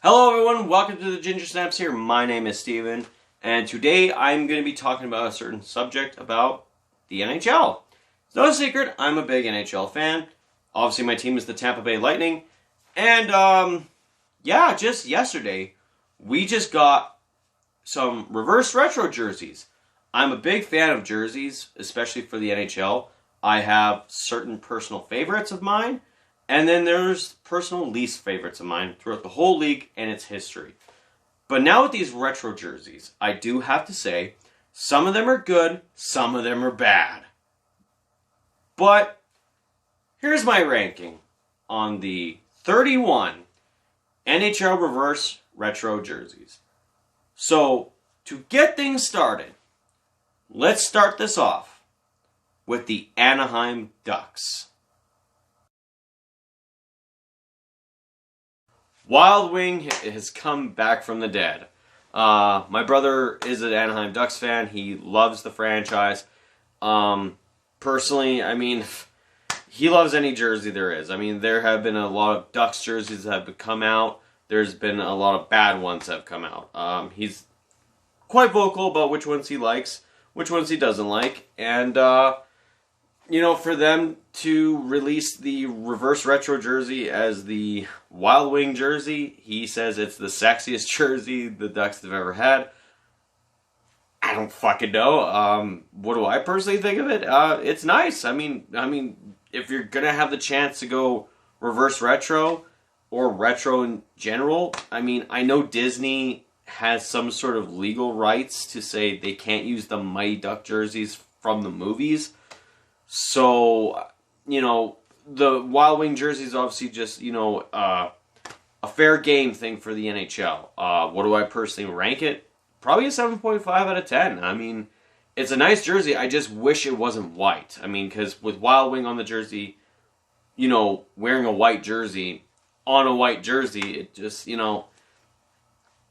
Hello everyone, welcome to the Ginger Snaps here. My name is Steven, and today I'm going to be talking about a certain subject about the NHL. It's no secret, I'm a big NHL fan. Obviously my team is the Tampa Bay Lightning, and just yesterday, we just got some reverse retro jerseys. I'm a big fan of jerseys, especially for the NHL. I have certain personal favorites of mine, and then there's personal least favorites of mine throughout the whole league and its history. But now with these retro jerseys, I do have to say, some of them are good, some of them are bad. But here's my ranking on the 31 NHL reverse retro jerseys. So, to get things started, let's start this off with the Anaheim Ducks. Wild Wing has come back from the dead. My brother is an Anaheim Ducks fan. He loves the franchise. Personally, he loves any jersey there is. There have been a lot of Ducks jerseys that have come out. There's been a lot of bad ones that have come out. He's quite vocal about which ones he likes, which ones he doesn't like. And, for them to release the reverse retro jersey as the Wild Wing jersey, he says it's the sexiest jersey the Ducks have ever had. I don't fucking know. What do I personally think of it? It's nice. If you're gonna have the chance to go reverse retro or retro in general, I know Disney has some sort of legal rights to say they can't use the Mighty Duck jerseys from the movies. So, the Wild Wing jersey is obviously just, a fair game thing for the NHL. What do I personally rank it? Probably a 7.5 out of 10. It's a nice jersey. I just wish it wasn't white. Because with Wild Wing on the jersey, wearing a white jersey on a white jersey, it just, it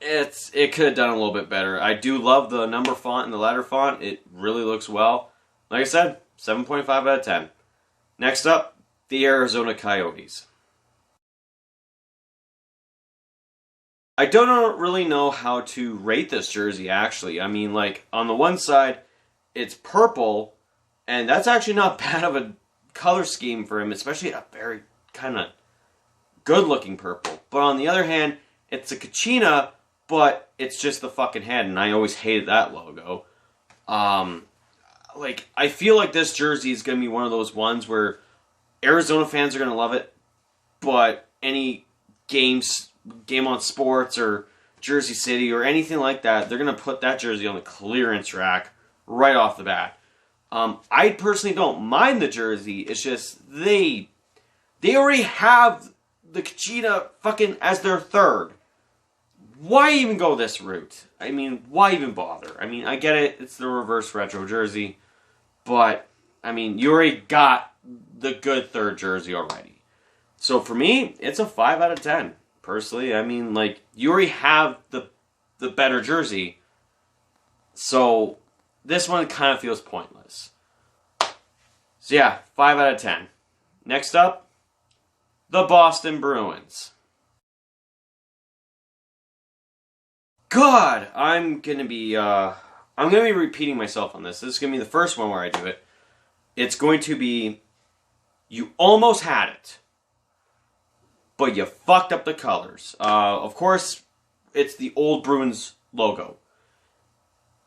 could have done a little bit better. I do love the number font and the letter font. It really looks well. Like I said, 7.5 out of 10. Next up, the Arizona Coyotes. I don't really know how to rate this jersey, actually. On the one side, it's purple, and that's actually not bad of a color scheme for him, especially a very kind of good-looking purple. But on the other hand, it's a Kachina, but it's just the fucking head, and I always hated that logo. I feel like this jersey is going to be one of those ones where Arizona fans are going to love it, but any game on sports or Jersey City or anything like that, they're going to put that jersey on the clearance rack right off the bat. I personally don't mind the jersey. It's just they already have the Kachina fucking as their third. Why even go this route? Why even bother? I get it. It's the reverse retro jersey. But, you already got the good third jersey already. So for me, it's a 5 out of 10. Personally, you already have the better jersey. So this one kind of feels pointless. So yeah, 5 out of 10. Next up, the Boston Bruins. God, I'm gonna be repeating myself on this. This is gonna be the first one where I do it. It's going to be, you almost had it, but you fucked up the colors. Of course, it's the old Bruins logo.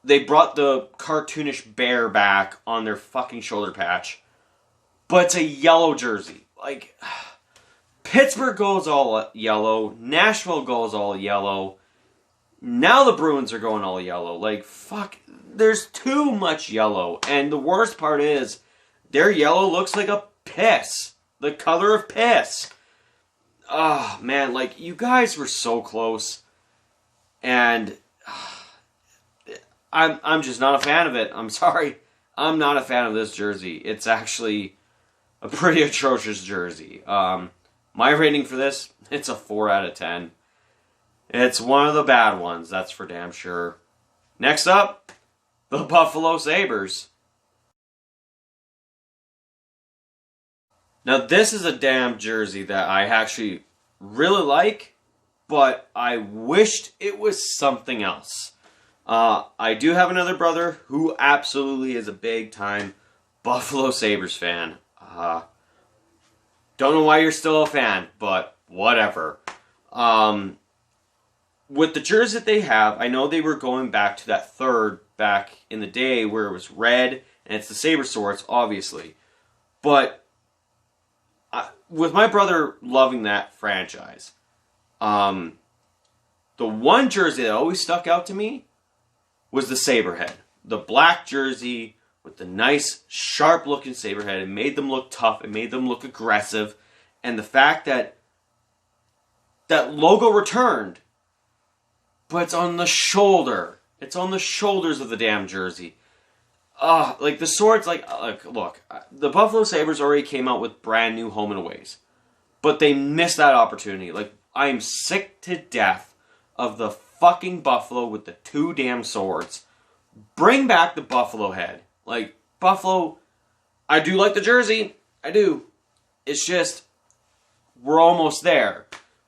They brought the cartoonish bear back on their fucking shoulder patch, but it's a yellow jersey. Pittsburgh goes all yellow, Nashville goes all yellow. Now the Bruins are going all yellow. Fuck, there's too much yellow. And the worst part is, their yellow looks like a piss. The color of piss. Oh, man, you guys were so close. And I'm just not a fan of it. I'm sorry. I'm not a fan of this jersey. It's actually a pretty atrocious jersey. My rating for this, it's a 4 out of 10. It's one of the bad ones, that's for damn sure. Next up, the Buffalo Sabres. Now this is a damn jersey that I actually really like, but I wished it was something else. I do have another brother who absolutely is a big-time Buffalo Sabres fan. Don't know why you're still a fan, but whatever. With the jersey that they have, I know they were going back to that third back in the day where it was red, and it's the Sabre swords, obviously. But with my brother loving that franchise, the one jersey that always stuck out to me was the Saberhead. The black jersey with the nice, sharp-looking Saberhead. It made them look tough. It made them look aggressive. And the fact that that logo returned, but it's on the shoulder. It's on the shoulders of the damn jersey. Like the swords, look, the Buffalo Sabres already came out with brand new home and aways. But they missed that opportunity. Like, I am sick to death of the fucking Buffalo with the two damn swords. Bring back the Buffalo head. Like, Buffalo, I do like the jersey. I do. It's just, we're almost there.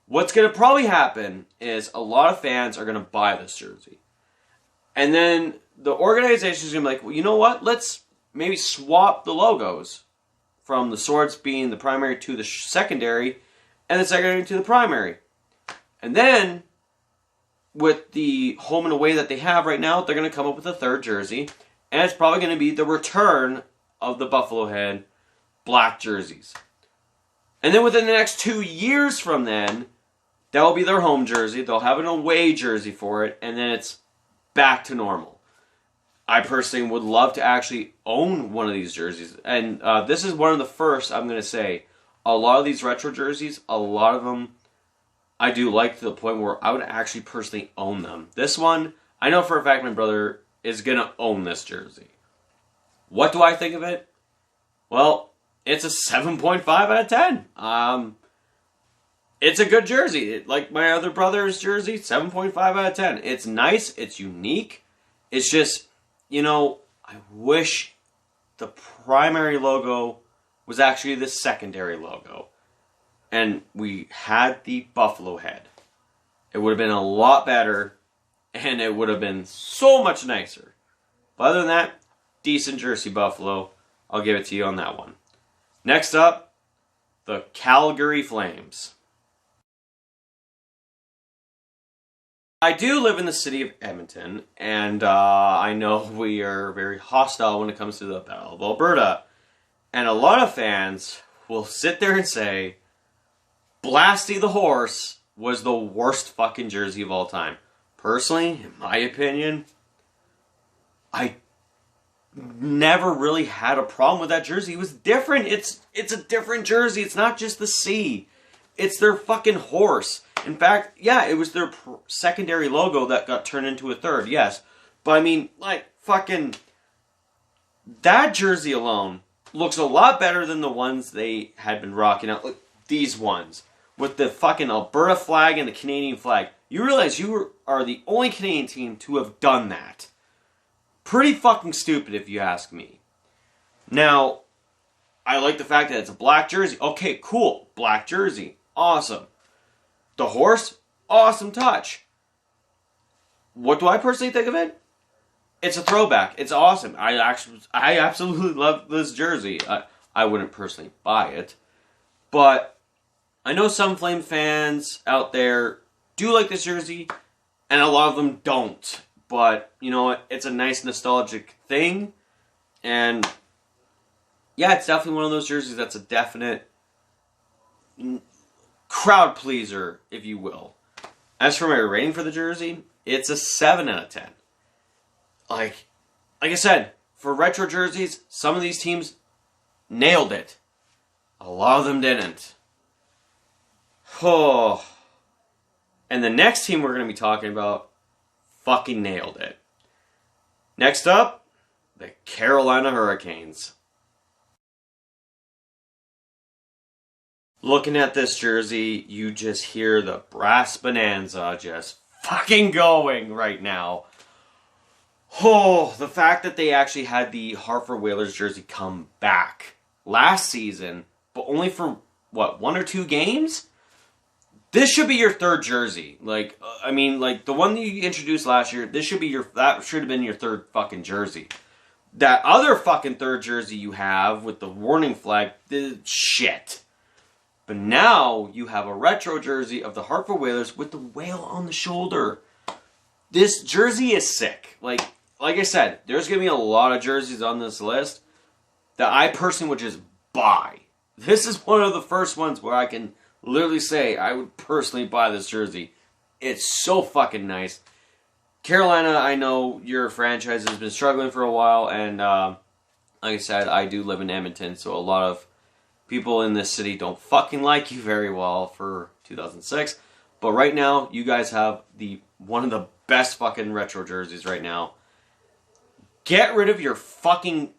What's going to probably happen is a lot of fans are going to buy this jersey. And then the organization is going to be like, well, you know what? Let's maybe swap the logos from the swords being the primary to the secondary, and the secondary to the primary. And then, with the home and away that they have right now, they're going to come up with a third jersey, and it's probably going to be the return of the Buffalo Head black jerseys. And then within the next 2 years from then, that will be their home jersey. They'll have an away jersey for it, and then it's back to normal. I personally would love to actually own one of these jerseys. And this is one of the first, I'm going to say, a lot of these retro jerseys, a lot of them, I do like to the point where I would actually personally own them. This one, I know for a fact my brother is going to own this jersey. What do I think of it? Well, it's a 7.5 out of 10. It's a good jersey. Like my other brother's jersey, 7.5 out of 10. It's nice. It's unique. It's just, you know, I wish the primary logo was actually the secondary logo. And we had the Buffalo head. It would have been a lot better, and it would have been so much nicer. But other than that, decent jersey, Buffalo. I'll give it to you on that one. Next up, the Calgary Flames. I do live in the city of Edmonton, and I know we are very hostile when it comes to the Battle of Alberta. And a lot of fans will sit there and say, Blasty the Horse was the worst fucking jersey of all time. Personally, in my opinion, I never really had a problem with that jersey. It was different. It's a different jersey. It's not just the C. It's their fucking horse. In fact, yeah, it was their secondary logo that got turned into a third, yes. But I mean, like, fucking, that jersey alone looks a lot better than the ones they had been rocking out. Like, these ones, with the fucking Alberta flag and the Canadian flag. You realize you are the only Canadian team to have done that. Pretty fucking stupid, if you ask me. Now, I like the fact that it's a black jersey. Okay, cool. Black jersey. Awesome. The horse, awesome touch. What do I personally think of it? It's a throwback. It's awesome. I absolutely love this jersey. I wouldn't personally buy it, but I know some Flame fans out there do like this jersey, and a lot of them don't. But you know what? It's a nice nostalgic thing, and yeah, it's definitely one of those jerseys that's a definite crowd pleaser, if you will. As for my rating for the jersey, it's a 7 out of 10. Like I said, for retro jerseys, some of these teams nailed it. A lot of them didn't. Oh. And the next team we're going to be talking about fucking nailed it. Next up, the Carolina Hurricanes. Looking at this jersey, you just hear the brass bonanza just fucking going right now. Oh, the fact that they actually had the Hartford Whalers jersey come back last season, but only for, what, 1 or 2 games? This should be your third jersey. Like, I mean, like, the one that you introduced last year, that should have been your third fucking jersey. That other fucking third jersey you have with the warning flag, shit. But now you have a retro jersey of the Hartford Whalers with the whale on the shoulder. This jersey is sick. Like I said, there's going to be a lot of jerseys on this list that I personally would just buy. This is one of the first ones where I can literally say I would personally buy this jersey. It's so fucking nice. Carolina, I know your franchise has been struggling for a while, and like I said, I do live in Edmonton, so a lot of people in this city don't fucking like you very well for 2006. But right now, you guys have one of the best fucking retro jerseys right now. Get rid of your fucking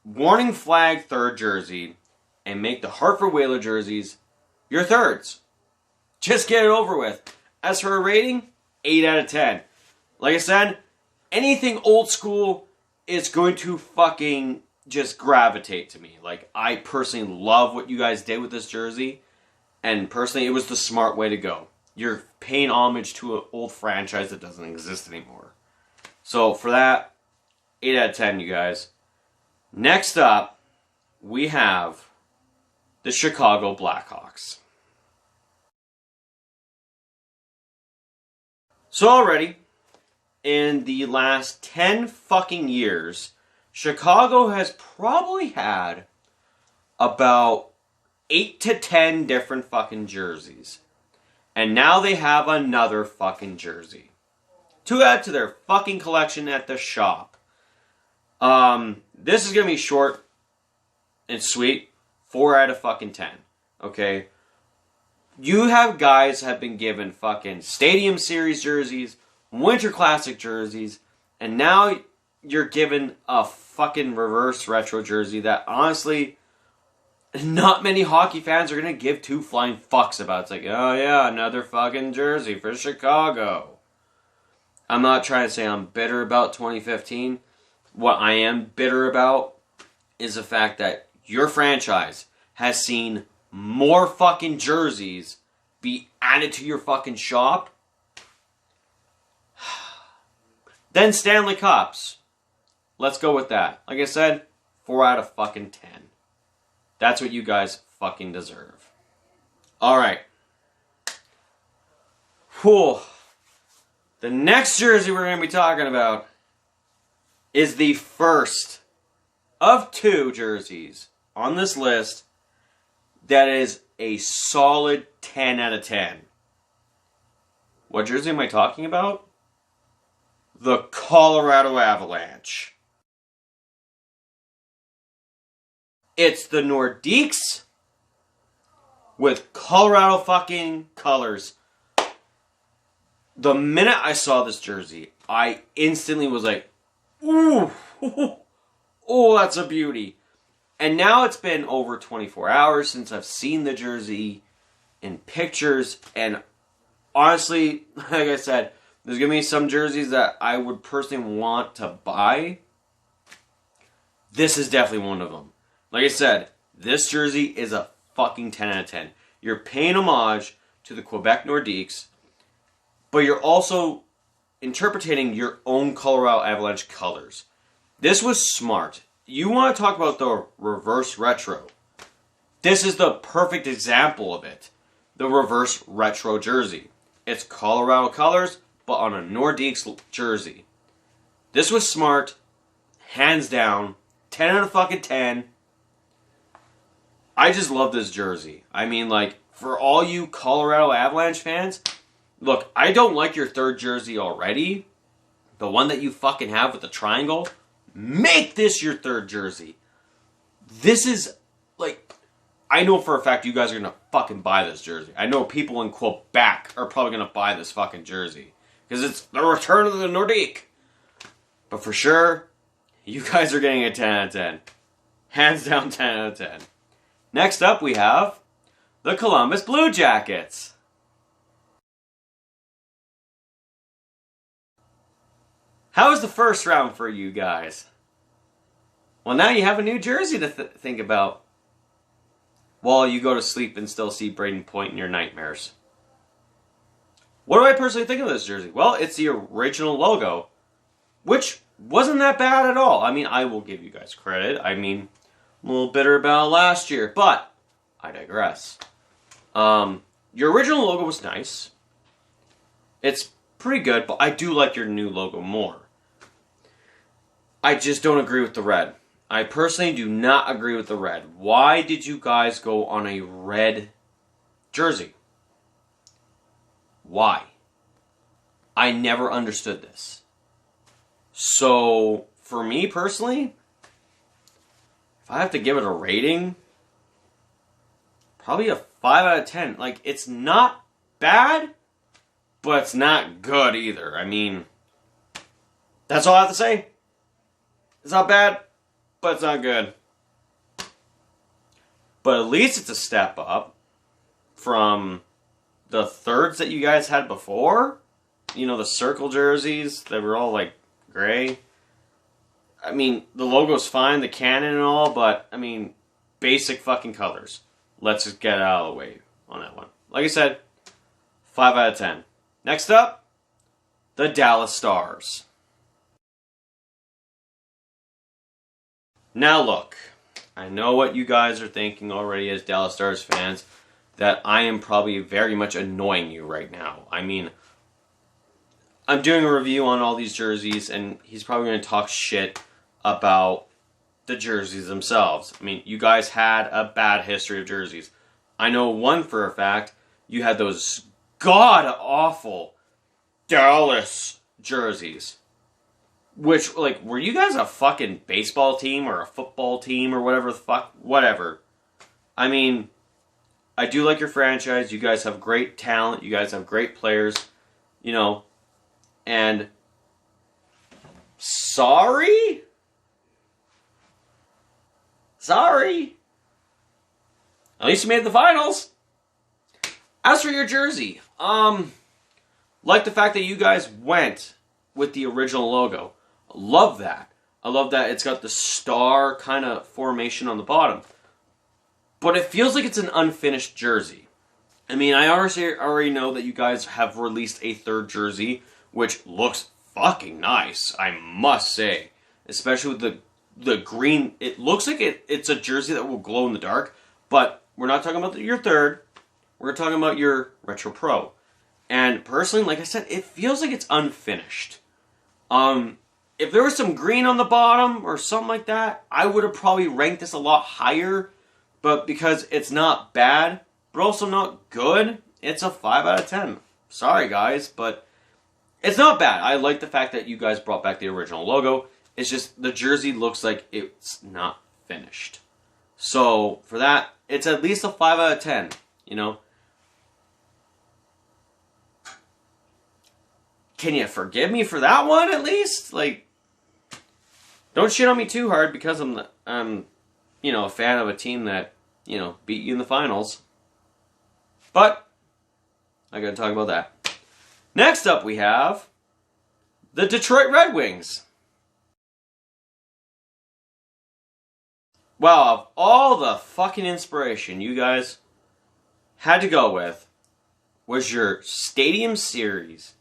warning flag third jersey and make the Hartford Whaler jerseys your thirds. Just get it over with. As for a rating, 8 out of 10. Like I said, anything old school is going to fucking just gravitate to me. Like, I personally love what you guys did with this jersey. And personally, it was the smart way to go. You're paying homage to an old franchise that doesn't exist anymore. So, for that, 8 out of 10, you guys. Next up, we have the Chicago Blackhawks. So already, in the last 10 fucking years, Chicago has probably had about 8 to 10 different fucking jerseys. And now they have another fucking jersey to add to their fucking collection at the shop. This is going to be short and sweet. 4 out of fucking 10. Okay? You have guys have been given fucking Stadium Series jerseys, Winter Classic jerseys, and now you're given a fucking reverse retro jersey that honestly not many hockey fans are going to give two flying fucks about. It's like, oh yeah, another fucking jersey for Chicago. I'm not trying to say I'm bitter about 2015. What I am bitter about is the fact that your franchise has seen more fucking jerseys be added to your fucking shop than Stanley Cups. Let's go with that. Like I said, 4 out of fucking 10. That's what you guys fucking deserve. Alright. Whew. The next jersey we're going to be talking about is the first of 2 jerseys on this list that is a solid 10 out of 10. What jersey am I talking about? The Colorado Avalanche. It's the Nordiques with Colorado fucking colors. The minute I saw this jersey, I instantly was like, ooh, oh, that's a beauty. And now it's been over 24 hours since I've seen the jersey in pictures. And honestly, like I said, there's going to be some jerseys that I would personally want to buy. This is definitely one of them. Like I said, this jersey is a fucking 10 out of 10. You're paying homage to the Quebec Nordiques, but you're also interpreting your own Colorado Avalanche colors. This was smart. You want to talk about the reverse retro. This is the perfect example of it. The reverse retro jersey. It's Colorado colors, but on a Nordiques jersey. This was smart. Hands down. 10 out of fucking 10. I just love this jersey. I mean, like, for all you Colorado Avalanche fans, look, I don't like your third jersey already. The one that you fucking have with the triangle. Make this your third jersey. This is, like, I know for a fact you guys are going to fucking buy this jersey. I know people in Quebec are probably going to buy this fucking jersey. Because it's the return of the Nordique. But for sure, you guys are getting a 10 out of 10. Hands down 10 out of 10. Next up, we have the Columbus Blue Jackets. How was the first round for you guys? Well, now you have a new jersey to think about while you go to sleep and still see Braden Point in your nightmares. What do I personally think of this jersey? Well, it's the original logo, which wasn't that bad at all. I mean, I will give you guys credit. I mean, I'm a little bitter about last year, but I digress. Your original logo was nice. It's pretty good, but I do like your new logo more. I just don't agree with the red. I personally do not agree with the red. Why did you guys go on a red jersey? Why? I never understood this. So, for me personally, if I have to give it a rating, probably a 5 out of 10. Like, it's not bad, but it's not good either. I mean, that's all I have to say. It's not bad, but it's not good. But at least it's a step up from the thirds that you guys had before. You know, the circle jerseys that were all like gray. I mean, the logo's fine, the cannon and all, but I mean, basic fucking colors. Let's just get out of the way on that one. Like I said, 5 out of 10. Next up, the Dallas Stars. Now look, I know what you guys are thinking already as Dallas Stars fans, that I am probably very much annoying you right now. I mean, I'm doing a review on all these jerseys, and he's probably going to talk shit about the jerseys themselves. I mean, you guys had a bad history of jerseys. I know one for a fact. You had those god-awful Dallas jerseys. Which, like, were you guys a fucking baseball team or a football team or whatever the fuck? Whatever. I mean, I do like your franchise. You guys have great talent. You guys have great players. You know, and sorry? Sorry. At least you made the finals. As for your jersey, like the fact that you guys went with the original logo. Love that. I love that it's got the star kind of formation on the bottom. But it feels like it's an unfinished jersey. I mean, I already know that you guys have released a third jersey, which looks fucking nice, I must say. Especially with the green. It looks like it's a jersey that will glow in the dark. But we're not talking about your third. We're talking about your Retro Pro. And personally, like I said, it feels like it's unfinished. If there was some green on the bottom or something like that, I would have probably ranked this a lot higher. But because it's not bad, but also not good, it's a 5 out of 10. Sorry, guys, but it's not bad. I like the fact that you guys brought back the original logo. It's just the jersey looks like it's not finished. So, for that, it's at least a 5 out of 10, you know. Can you forgive me for that one, at least? Like, don't shit on me too hard because I'm you know, a fan of a team that, you know, beat you in the finals. But, I gotta talk about that. Next up we have the Detroit Red Wings. Well, of all the fucking inspiration you guys had to go with was your Stadium Series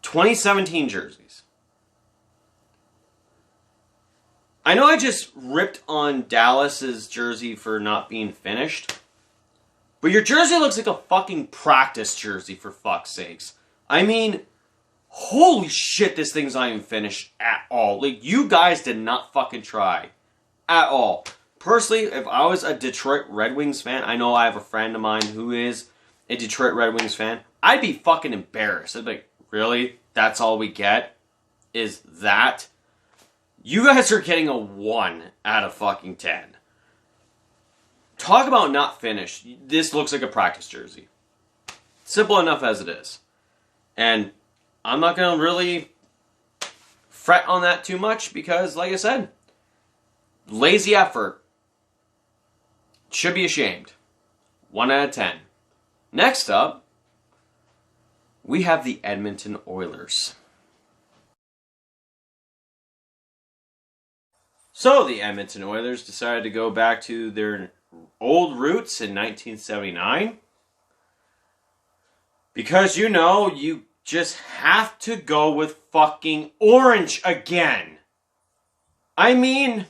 2017 jerseys. I know I just ripped on Dallas's jersey for not being finished, but your jersey looks like a fucking practice jersey, for fuck's sakes. I mean, holy shit, this thing's not even finished at all. Like, you guys did not fucking try. At all. Personally, if I was a Detroit Red Wings fan, I know I have a friend of mine who is a Detroit Red Wings fan, I'd be fucking embarrassed. I'd be like, really? That's all we get? Is that? You guys are getting a 1 out of fucking 10. Talk about not finished. This looks like a practice jersey. Simple enough as it is. And I'm not going to really fret on that too much because, like I said, lazy effort. Should be ashamed. 1 out of 10. Next up, we have the Edmonton Oilers. So the Edmonton Oilers decided to go back to their old roots in 1979. Because, you just have to go with fucking orange again. I mean,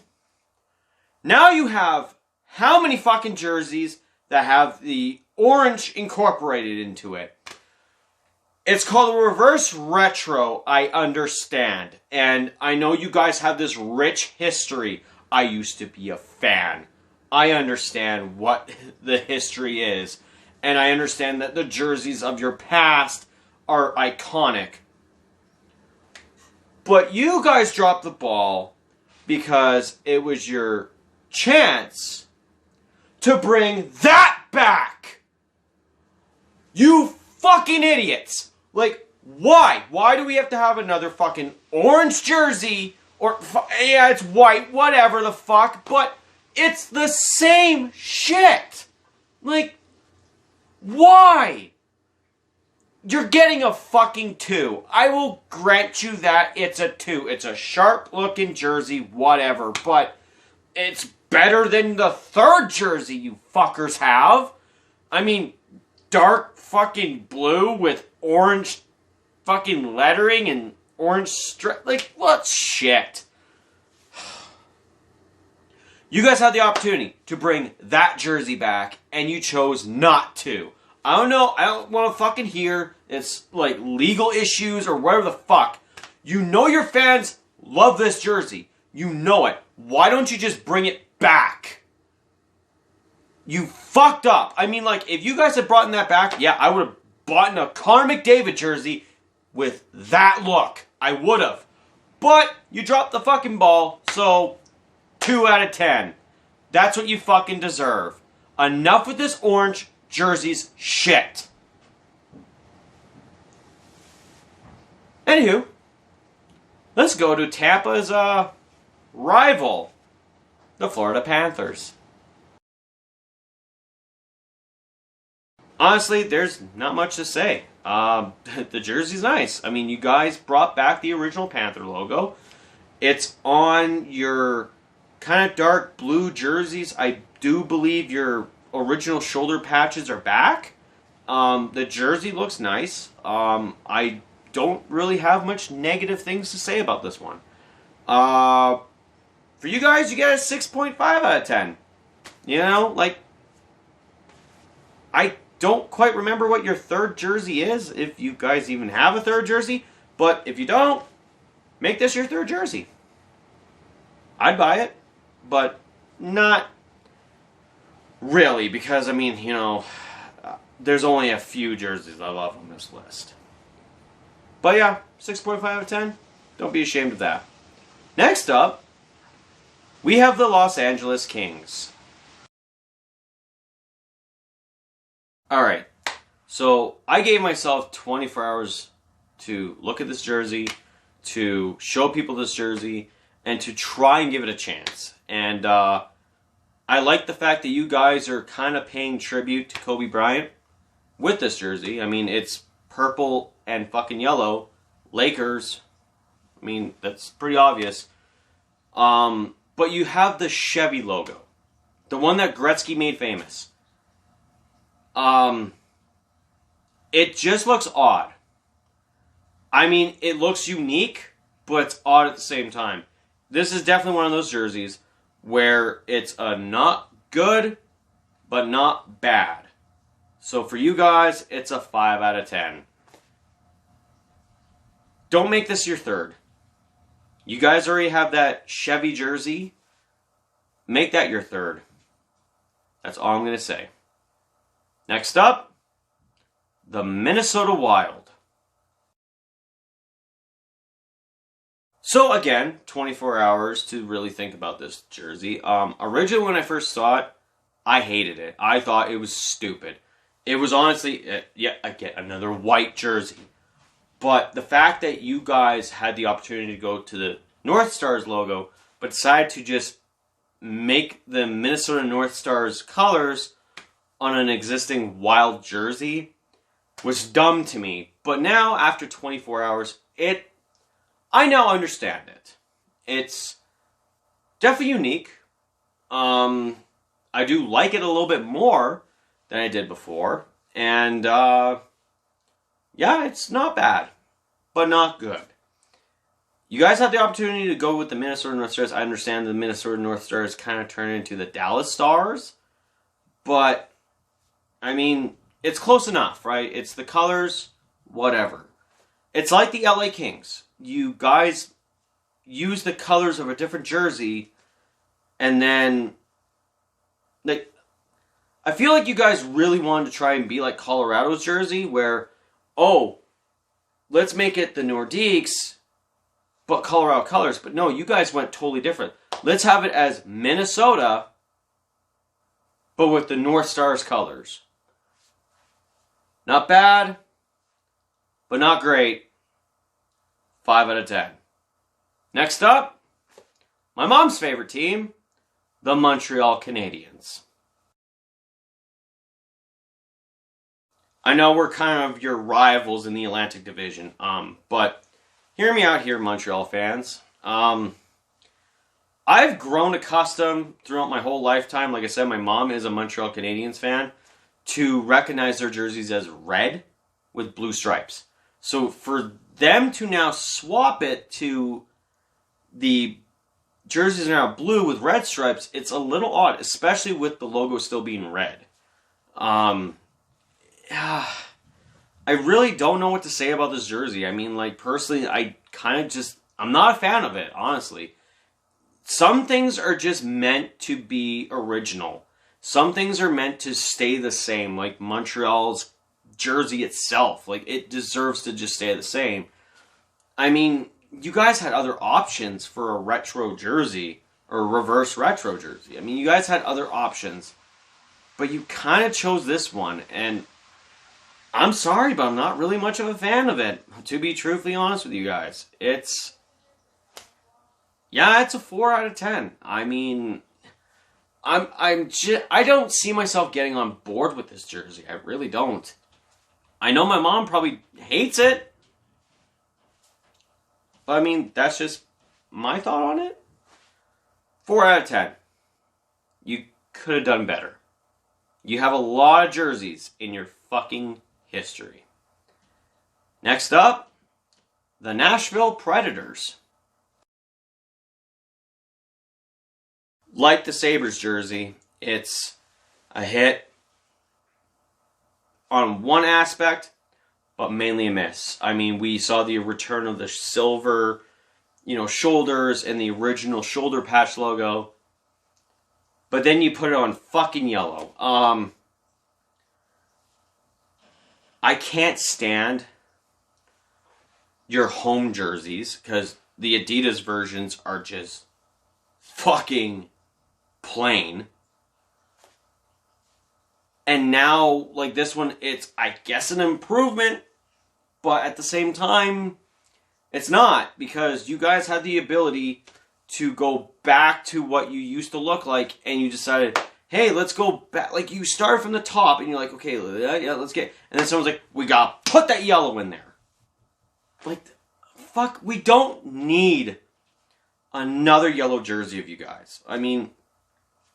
now you have how many fucking jerseys that have the orange incorporated into it? It's called a reverse retro, I understand. And I know you guys have this rich history. I used to be a fan. I understand what the history is. And I understand that the jerseys of your past are iconic. But you guys dropped the ball because it was your chance to bring that back. You fucking idiots. Like, why? Why do we have to have another fucking orange jersey? Or, yeah, it's white, whatever the fuck. But it's the same shit. Like, why? You're getting a fucking 2. I will grant you that it's a 2. It's a sharp-looking jersey, whatever. But it's better than the third jersey you fuckers have. I mean, dark fucking blue with orange fucking lettering and orange strip. Like, what shit? You guys had the opportunity to bring that jersey back, and you chose not to. I don't know. I don't want to fucking hear it's like legal issues or whatever the fuck. You know your fans love this jersey. You know it. Why don't you just bring it back? You fucked up. I mean, like, if you guys had brought that back, yeah, I would have bought a Connor McDavid jersey with that look. I would have. But you dropped the fucking ball, so 2 out of 10. That's what you fucking deserve. Enough with this orange jerseys shit. Anywho, let's go to Tampa's rival, the Florida Panthers. Honestly, there's not much to say. The jersey's nice. I mean, you guys brought back the original Panther logo. It's on your kind of dark blue jerseys. I do believe your original shoulder patches are back. The jersey looks nice. I don't really have much negative things to say about this one. For you guys, you get a 6.5 out of 10. You know, like, I don't quite remember what your third jersey is, if you guys even have a third jersey. But if you don't, make this your third jersey. I'd buy it, but not really, because, I mean, there's only a few jerseys I love on this list. But yeah, 6.5 out of 10. Don't be ashamed of that. Next up, we have the Los Angeles Kings. Alright, so I gave myself 24 hours to look at this jersey, to show people this jersey, and to try and give it a chance. And I like the fact that you guys are kind of paying tribute to Kobe Bryant with this jersey. I mean, it's purple and fucking yellow. Lakers. I mean, that's pretty obvious. But you have the Chevy logo. The one that Gretzky made famous. It just looks odd. I mean, it looks unique, but it's odd at the same time. This is definitely one of those jerseys where it's a not good, but not bad. So for you guys, it's a 5 out of 10. Don't make this your third. You guys already have that Chevy jersey. Make that your third. That's all I'm going to say. Next up, the Minnesota Wild. So again, 24 hours to really think about this jersey. Originally when I first saw it, I hated it. I thought it was stupid. It was honestly, again, another white jersey. But the fact that you guys had the opportunity to go to the North Stars logo, but decided to just make the Minnesota North Stars colors on an existing Wild jersey was dumb to me. But now, after 24 hours, I now understand it. It's definitely unique. I do like it a little bit more than I did before. And Yeah, it's not bad, but not good. You guys had the opportunity to go with the Minnesota North Stars. I understand the Minnesota North Stars kind of turned into the Dallas Stars, but, I mean, it's close enough, right? It's the colors, whatever. It's like the LA Kings. You guys use the colors of a different jersey, and then, like, I feel like you guys really wanted to try and be like Colorado's jersey, where, oh, let's make it the Nordiques, but Colorado colors. But no, you guys went totally different. Let's have it as Minnesota, but with the North Stars colors. Not bad, but not great. 5 out of 10. Next up, my mom's favorite team, the Montreal Canadiens. I know we're kind of your rivals in the Atlantic Division, but hear me out here, Montreal fans. I've grown accustomed throughout my whole lifetime, like I said, my mom is a Montreal Canadiens fan, to recognize their jerseys as red with blue stripes. So for them to now swap it to the jerseys are now blue with red stripes, it's a little odd, especially with the logo still being red. I really don't know what to say about this jersey. I mean, like, personally, I'm not a fan of it, honestly. Some things are just meant to be original. Some things are meant to stay the same, like Montreal's jersey itself. Like, it deserves to just stay the same. I mean, you guys had other options for a retro jersey, or a reverse retro jersey. I mean, you guys had other options, but you kind of chose this one, and I'm sorry, but I'm not really much of a fan of it, to be truthfully honest with you guys. It's a 4 out of 10. I mean, I don't see myself getting on board with this jersey. I really don't. I know my mom probably hates it, but I mean, that's just my thought on it. 4 out of 10. You could have done better. You have a lot of jerseys in your fucking history. Next up, the Nashville Predators. Like the Sabres jersey, it's a hit on one aspect, but mainly a miss. I mean, we saw the return of the silver, shoulders and the original shoulder patch logo, but then you put it on fucking yellow. I can't stand your home jerseys, because the Adidas versions are just fucking plain. And now, like this one, it's, I guess, an improvement, but at the same time, it's not, because you guys had the ability to go back to what you used to look like, and you decided, hey, let's go back. Like, you start from the top, and you're like, okay, yeah, let's get... And then someone's like, we gotta put that yellow in there. Like, fuck, we don't need another yellow jersey of you guys. I mean,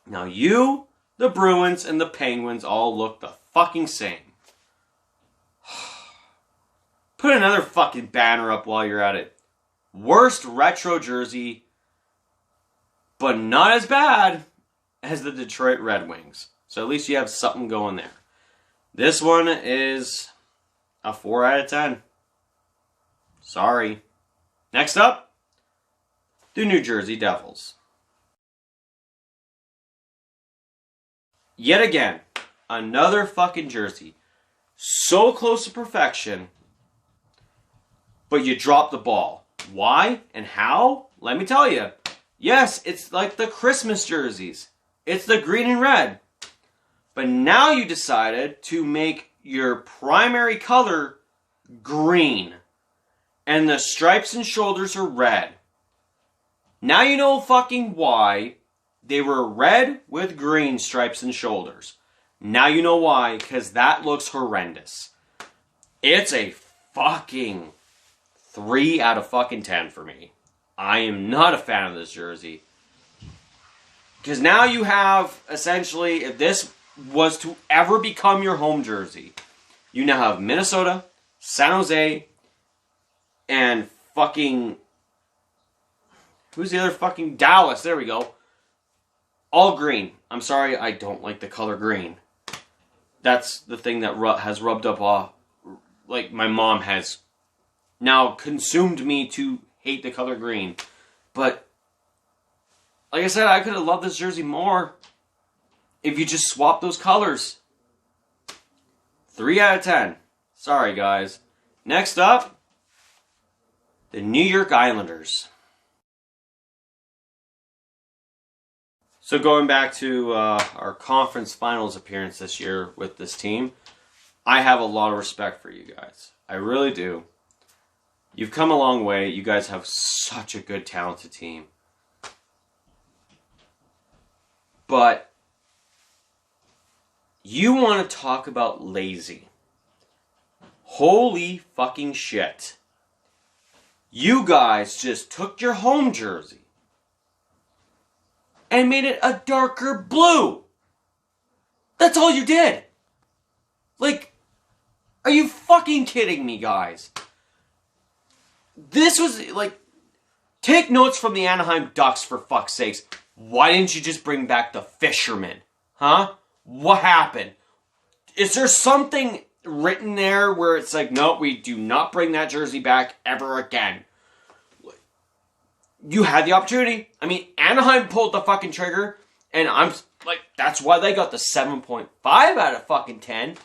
now you, the Bruins, and the Penguins all look the fucking same. Put another fucking banner up while you're at it. Worst retro jersey, but not as bad as the Detroit Red Wings. So at least you have something going there. This one is a 4 out of 10. Sorry. Next up, the New Jersey Devils. Yet again, another fucking jersey. So close to perfection, but you drop the ball. Why and how? Let me tell you. Yes, it's like the Christmas jerseys. It's the green and red. But now you decided to make your primary color green. And the stripes and shoulders are red. Now you know fucking why they were red with green stripes and shoulders. Now you know why, because that looks horrendous. It's a fucking 3 out of fucking 10 for me. I am not a fan of this jersey. Because now you have, essentially, if this was to ever become your home jersey, you now have Minnesota, San Jose, and fucking... Who's the other fucking... Dallas, there we go. All green. I'm sorry, I don't like the color green. That's the thing that has rubbed up off. Like, my mom has now consumed me to hate the color green. But, like I said, I could have loved this jersey more if you just swapped those colors. 3 out of 10. Sorry, guys. Next up, the New York Islanders. So going back to our conference finals appearance this year with this team, I have a lot of respect for you guys. I really do. You've come a long way. You guys have such a good, talented team. But you want to talk about lazy. Holy fucking shit. You guys just took your home jersey and made it a darker blue. That's all you did. Like, are you fucking kidding me, guys? This was, like, take notes from the Anaheim Ducks, for fuck's sakes. Why didn't you just bring back the fishermen? Huh? What happened? Is there something written there where it's like, no, we do not bring that jersey back ever again? You had the opportunity. I mean, Anaheim pulled the fucking trigger, and I'm like, that's why they got the 7.5 out of fucking 10.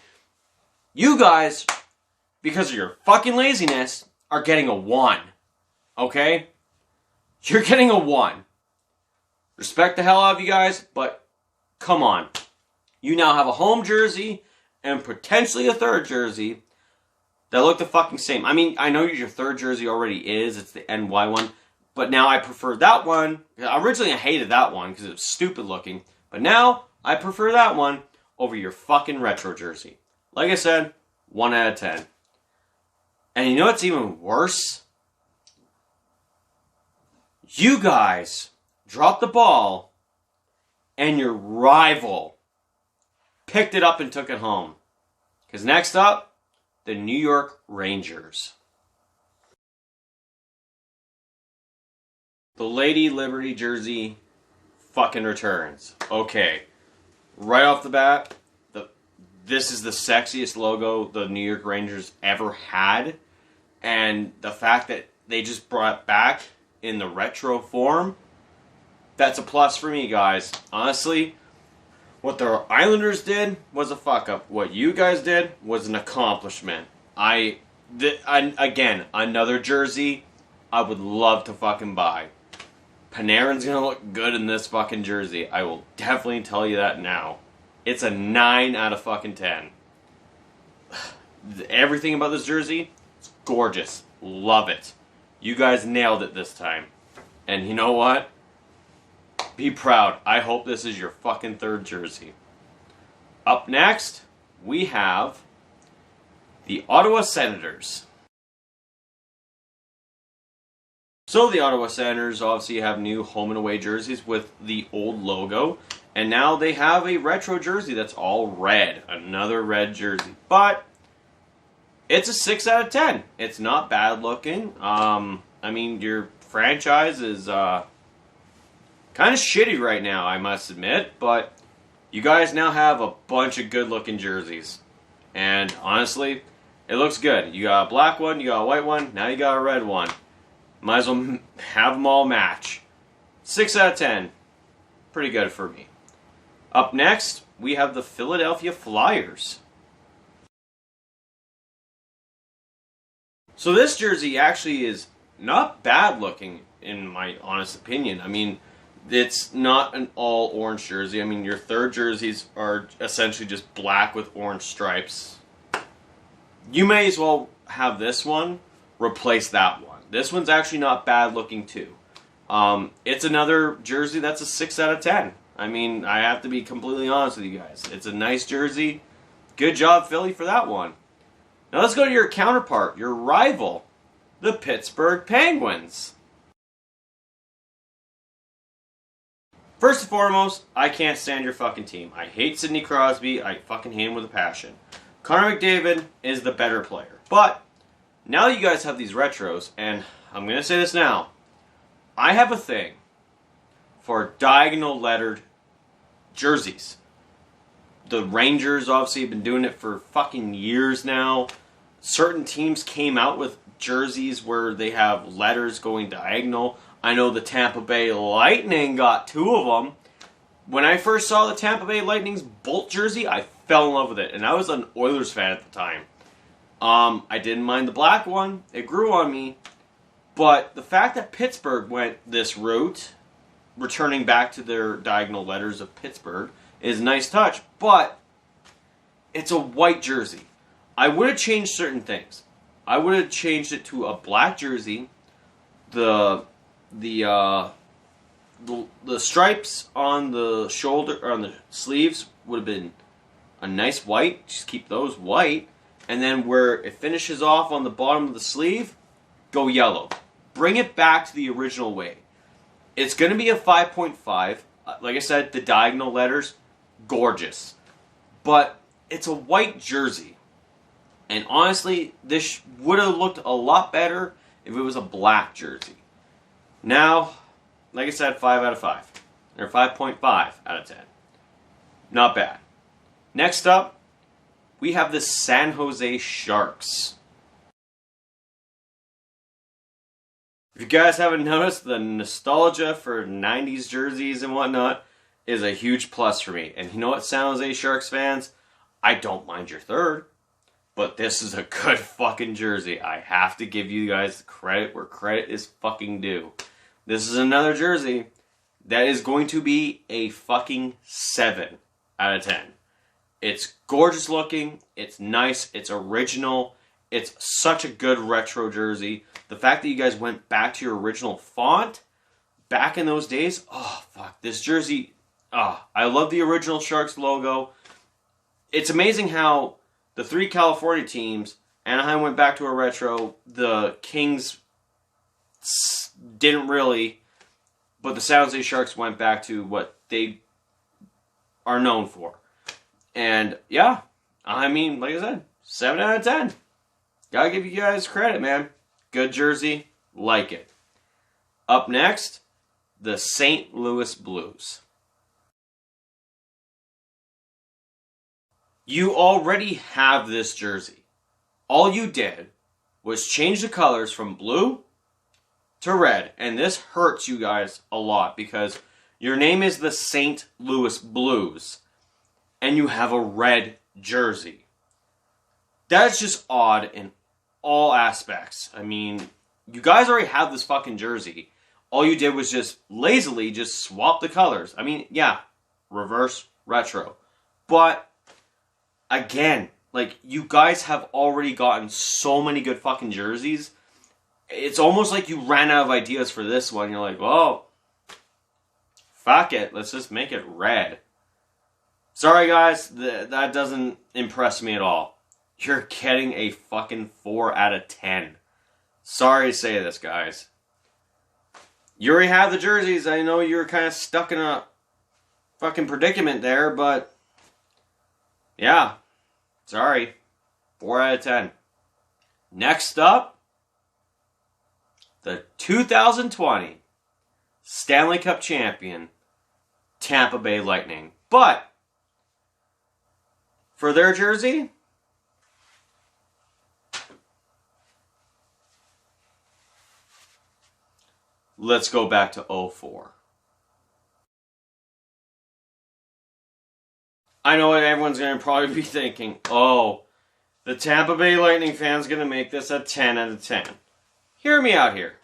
You guys, because of your fucking laziness, are getting a 1. Okay? You're getting a 1. Respect the hell out of you guys, but come on. You now have a home jersey and potentially a third jersey that look the fucking same. I mean, I know your third jersey already is. It's the NY one. But now I prefer that one. Originally, I hated that one because it was stupid looking. But now, I prefer that one over your fucking retro jersey. Like I said, 1 out of 10. And you know what's even worse? You guys dropped the ball, and your rival picked it up and took it home. Because next up, the New York Rangers. The Lady Liberty jersey fucking returns. Okay. Right off the bat, this is the sexiest logo the New York Rangers ever had. And the fact that they just brought it back in the retro form, that's a plus for me, guys. Honestly, what the Islanders did was a fuck up. What you guys did was an accomplishment. Again, another jersey I would love to fucking buy. Panarin's gonna look good in this fucking jersey. I will definitely tell you that now. It's a 9 out of fucking 10. Everything about this jersey, it's gorgeous. Love it. You guys nailed it this time. And you know what? Be proud. I hope this is your fucking third jersey. Up next, we have the Ottawa Senators. So the Ottawa Senators obviously have new home and away jerseys with the old logo. And now they have a retro jersey that's all red. Another red jersey. But it's a 6 out of 10. It's not bad looking. I mean, your franchise is kind of shitty right now, I must admit. But you guys now have a bunch of good looking jerseys. And honestly, it looks good. You got a black one, you got a white one, now you got a red one. Might as well have them all match. 6 out of 10. Pretty good for me. Up next, we have the Philadelphia Flyers. So this jersey actually is not bad looking, in my honest opinion. I mean, it's not an all orange jersey. I mean, your third jerseys are essentially just black with orange stripes. You may as well have this one replace that one. This one's actually not bad looking too. It's another jersey that's a 6 out of 10. I mean, I have to be completely honest with you guys. It's a nice jersey. Good job, Philly, for that one. Now let's go to your counterpart, your rival, the Pittsburgh Penguins. First and foremost, I can't stand your fucking team. I hate Sidney Crosby. I fucking hate him with a passion. Connor McDavid is the better player. But now you guys have these retros, and I'm going to say this now. I have a thing for diagonal lettered jerseys. The Rangers obviously have been doing it for fucking years now. Certain teams came out with jerseys where they have letters going diagonal. I know the Tampa Bay Lightning got 2 of them. When I first saw the Tampa Bay Lightning's Bolt jersey, I fell in love with it. And I was an Oilers fan at the time. I didn't mind the black one. It grew on me. But the fact that Pittsburgh went this route, returning back to their diagonal letters of Pittsburgh, is a nice touch. But it's a white jersey. I would have changed certain things. I would have changed it to a black jersey. The stripes on the shoulder or on the sleeves would have been a nice white. Just keep those white. And then where it finishes off on the bottom of the sleeve, go yellow. Bring it back to the original way. It's going to be a 5.5. Like I said, the diagonal letters, gorgeous. But it's a white jersey. And honestly, this would have looked a lot better if it was a black jersey. Now, like I said, 5 out of 5. Or 5.5 out of 10. Not bad. Next up, we have the San Jose Sharks. If you guys haven't noticed, the nostalgia for 90s jerseys and whatnot is a huge plus for me. And you know what, San Jose Sharks fans? I don't mind your third. But this is a good fucking jersey. I have to give you guys credit where credit is fucking due. This is another jersey that is going to be a fucking 7 out of 10. It's gorgeous looking. It's nice. It's original. It's such a good retro jersey. The fact that you guys went back to your original font back in those days. Oh, fuck. This jersey. Oh, I love the original Sharks logo. It's amazing how the 3 California teams, Anaheim went back to a retro. The Kings didn't really, but the San Jose Sharks went back to what they are known for. And yeah, I mean, like I said, 7 out of 10. Gotta give you guys credit, man. Good jersey, like it. Up next, the St. Louis Blues. You already have this jersey. All you did was change the colors from blue to red. And this hurts you guys a lot because your name is the St. Louis Blues. And you have a red jersey. That's just odd in all aspects. I mean, you guys already have this fucking jersey. All you did was just lazily just swap the colors. I mean, yeah, reverse retro. But again, like, you guys have already gotten so many good fucking jerseys. It's almost like you ran out of ideas for this one. You're like, well, fuck it. Let's just make it red. Sorry, guys. That doesn't impress me at all. You're getting a fucking 4 out of 10. Sorry to say this, guys. You already have the jerseys. I know you're kind of stuck in a fucking predicament there, but yeah. Sorry. 4 out of 10. Next up, the 2020 Stanley Cup champion, Tampa Bay Lightning. But for their jersey, let's go back to 04. I know what everyone's going to probably be thinking. Oh, the Tampa Bay Lightning fan's going to make this a 10 out of 10. Hear me out here.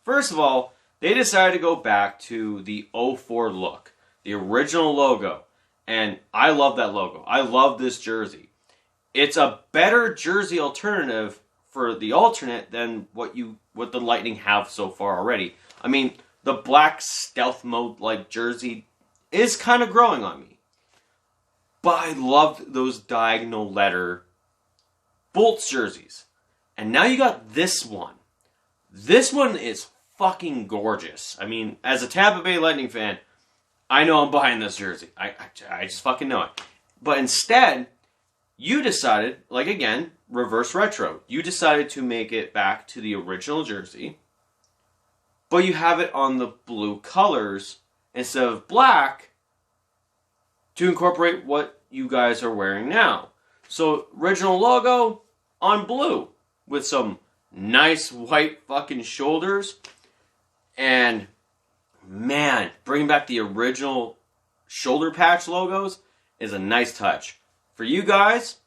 First of all, they decided to go back to the 04 look. The original logo. And I love that logo. I love this jersey. It's a better jersey alternative for the alternate than what the Lightning have so far already. I mean, the black stealth mode like jersey is kind of growing on me. But I loved those diagonal letter Bolts jerseys. And now you got this one. This one is fucking gorgeous. I mean, as a Tampa Bay Lightning fan, I know I'm buying this jersey. I just fucking know it. But instead, you decided, like again, reverse retro. You decided to make it back to the original jersey, but you have it on the blue colors instead of black to incorporate what you guys are wearing now. So, original logo on blue with some nice white fucking shoulders. And, man, bringing back the original shoulder patch logos is a nice touch. For you guys,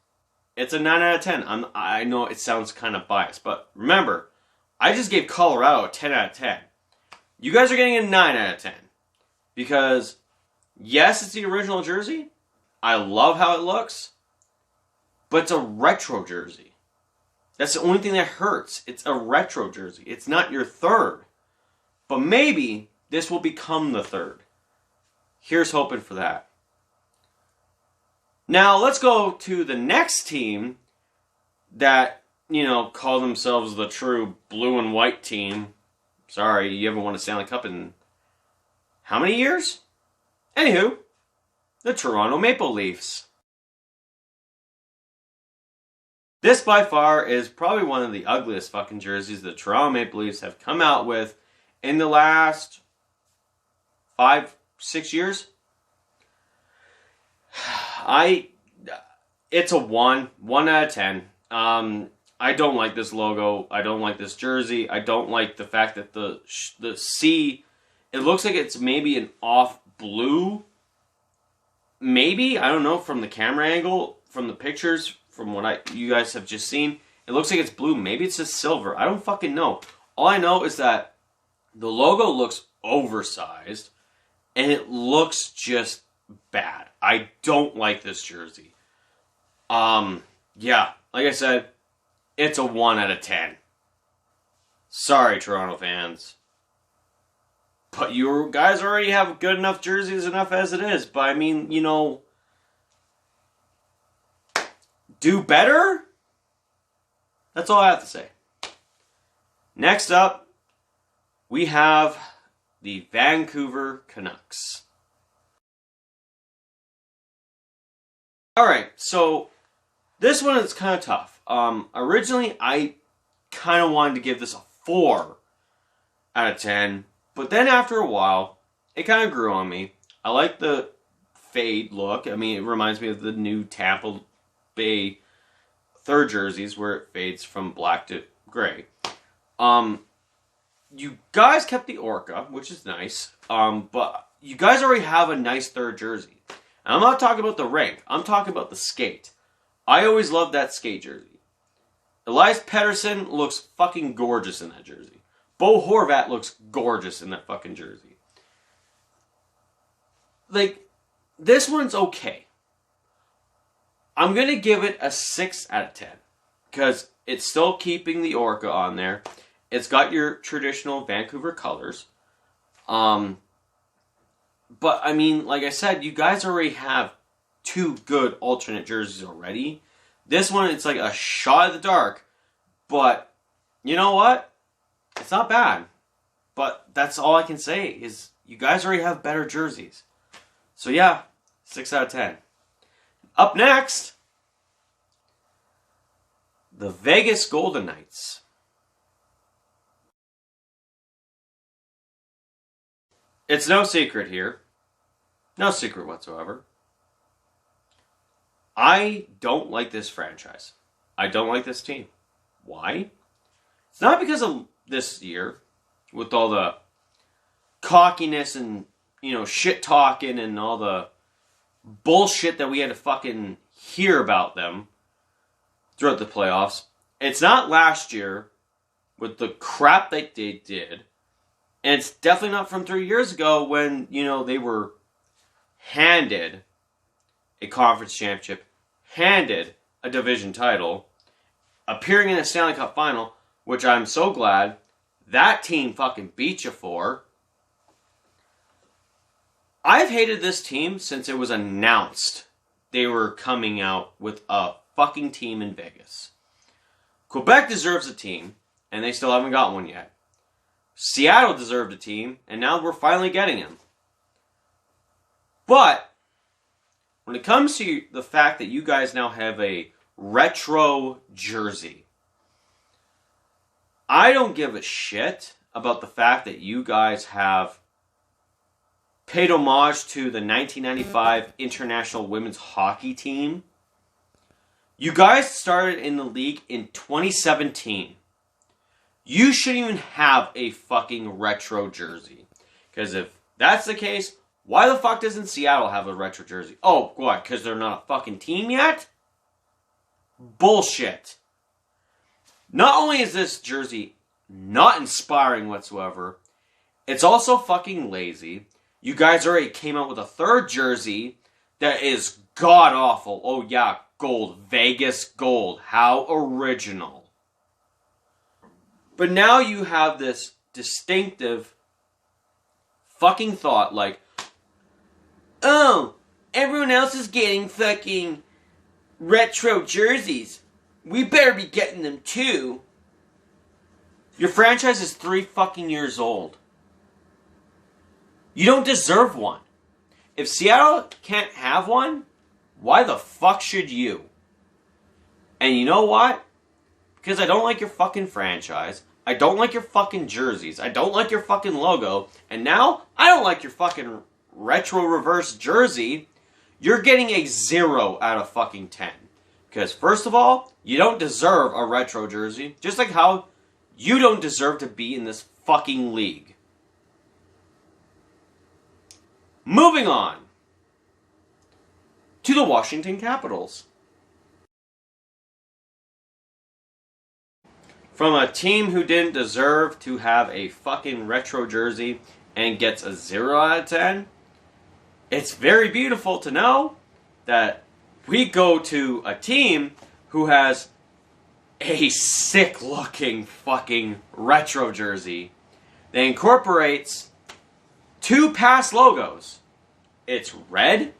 it's a 9 out of 10. I know it sounds kind of biased, but remember, I just gave Colorado a 10 out of 10. You guys are getting a 9 out of 10. Because, yes, it's the original jersey. I love how it looks. But it's a retro jersey. That's the only thing that hurts. It's a retro jersey. It's not your third. But maybe this will become the third. Here's hoping for that. Now, let's go to the next team that, call themselves the true blue and white team. Sorry, you haven't won a Stanley Cup in how many years? Anywho, the Toronto Maple Leafs. This, by far, is probably one of the ugliest fucking jerseys the Toronto Maple Leafs have come out with in the last 5-6 years. It's a 1 out of 10. I don't like this logo. I don't like this jersey. I don't like the fact that the C, it looks like it's maybe an off blue. Maybe, I don't know, from the camera angle, from the pictures, from what you guys have just seen, it looks like it's blue. Maybe it's just silver. I don't fucking know. All I know is that the logo looks oversized, and it looks just bad. I don't like this jersey. Yeah, like I said, it's a 1 out of 10. Sorry, Toronto fans. But you guys already have good enough jerseys enough as it is. But I mean, do better? That's all I have to say. Next up, we have the Vancouver Canucks. Alright, so this one is kind of tough. Originally, I kind of wanted to give this a 4 out of 10. But then after a while, it kind of grew on me. I like the fade look. I mean, it reminds me of the new Tampa Bay third jerseys where it fades from black to gray. You guys kept the Orca, which is nice. But you guys already have a nice third jersey. And I'm not talking about the rink. I'm talking about the skate. I always loved that skate jersey. Elias Pettersson looks fucking gorgeous in that jersey. Bo Horvat looks gorgeous in that fucking jersey. Like, this one's okay. I'm going to give it a 6 out of 10. Because it's still keeping the Orca on there. It's got your traditional Vancouver colors. But, I mean, like I said, you guys already have 2 good alternate jerseys already. This one, it's like a shot in the dark. But, you know what? It's not bad. But that's all I can say is you guys already have better jerseys. So yeah, 6 out of 10. Up next, the Vegas Golden Knights. It's no secret here. No secret whatsoever. I don't like this franchise. I don't like this team. Why? It's not because of this year, with all the cockiness and, shit talking and all the bullshit that we had to fucking hear about them throughout the playoffs. It's not last year with the crap that they did. And it's definitely not from 3 years ago when, they were handed a conference championship, handed a division title, appearing in a Stanley Cup final, which I'm so glad that team fucking beat you for. I've hated this team since it was announced they were coming out with a fucking team in Vegas. Quebec deserves a team, and they still haven't got one yet. Seattle deserved a team, and now we're finally getting him. But when it comes to the fact that you guys now have a retro jersey. I don't give a shit about the fact that you guys have paid homage to the 1995 International Women's Hockey Team. You guys started in the league in 2017. You shouldn't even have a fucking retro jersey. Because if that's the case, why the fuck doesn't Seattle have a retro jersey? Oh, what? Because they're not a fucking team yet? Bullshit. Not only is this jersey not inspiring whatsoever, it's also fucking lazy. You guys already came out with a third jersey that is god-awful. Oh yeah, gold. Vegas gold. How original. But now you have this distinctive fucking thought like, oh, everyone else is getting fucking retro jerseys. We better be getting them too. Your franchise is 3 fucking years old. You don't deserve one. If Seattle can't have one, why the fuck should you? And you know what? Because I don't like your fucking franchise. I don't like your fucking jerseys. I don't like your fucking logo. And now, I don't like your fucking retro reverse jersey. You're getting a 0 out of fucking 10. Because first of all, you don't deserve a retro jersey. Just like how you don't deserve to be in this fucking league. Moving on to the Washington Capitals. From a team who didn't deserve to have a fucking retro jersey and gets a 0 out of 10, it's very beautiful to know that we go to a team who has a sick-looking fucking retro jersey that incorporates 2 past logos. It's red,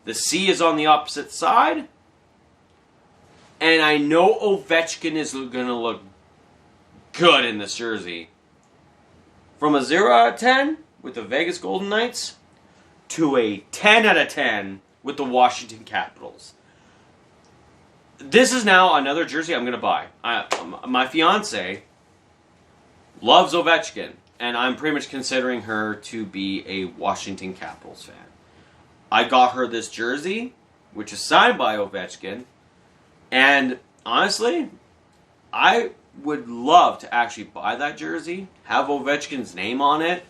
the C is on the opposite side, and I know Ovechkin is going to look good in this jersey. From a 0 out of 10 with the Vegas Golden Knights to a 10 out of 10 with the Washington Capitals. This is now another jersey I'm going to buy. My fiance loves Ovechkin, and I'm pretty much considering her to be a Washington Capitals fan. I got her this jersey, which is signed by Ovechkin, and honestly, I would love to actually buy that jersey, have Ovechkin's name on it,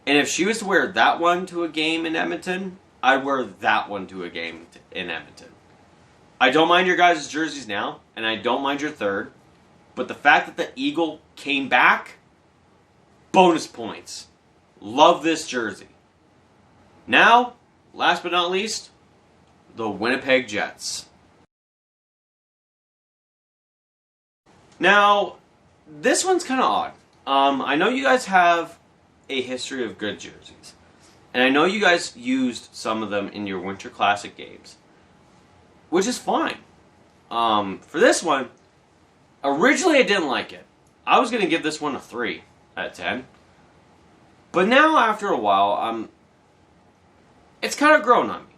and if she was to wear that one to a game in Edmonton, I'd wear that one to a game in Edmonton. I don't mind your guys' jerseys now, and I don't mind your third, but the fact that the Eagle came back, bonus points. Love this jersey. Now, last but not least, the Winnipeg Jets. Now, this one's kind of odd. I know you guys have a history of good jerseys, and I know you guys used some of them in your Winter Classic games, which is fine. For this one, originally I didn't like it. I was going to give this one a 3 out of 10. But now, after a while, it's kind of grown on me.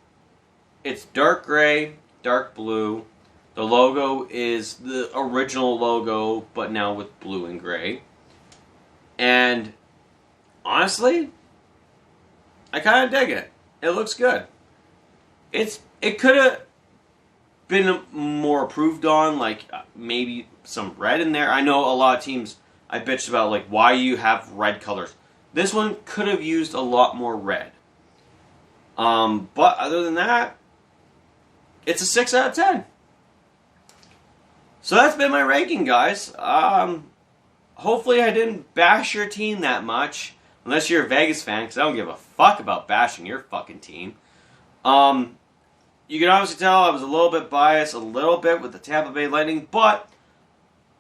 It's dark gray, dark blue. The logo is the original logo, but now with blue and gray. And honestly, I kind of dig it. It looks good. It could have been more approved on, like maybe some red in there. I know a lot of teams I bitched about, like, why you have red colors. This one could have used a lot more red. But other than that, it's a 6 out of 10. So that's been my ranking, guys. Hopefully I didn't bash your team that much. Unless you're a Vegas fan, because I don't give a fuck about bashing your fucking team. You can obviously tell I was a little bit biased, a little bit with the Tampa Bay Lightning, but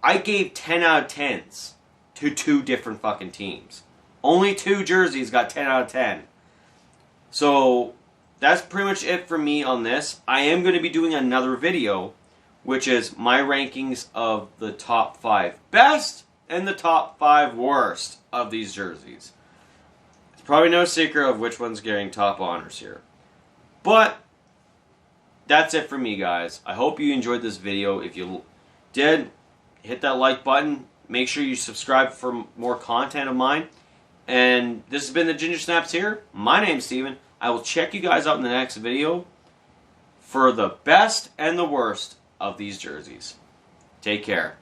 I gave 10 out of 10s to 2 different fucking teams. Only 2 jerseys got 10 out of 10. So that's pretty much it for me on this. I am going to be doing another video, which is my rankings of the top 5 best and the top 5 worst of these jerseys. It's probably no secret of which one's getting top honors here. But that's it for me, guys. I hope you enjoyed this video. If you did, hit that like button. Make sure you subscribe for more content of mine. And this has been the Ginger Snaps here. My name's Steven. I will check you guys out in the next video for the best and the worst of these jerseys. Take care.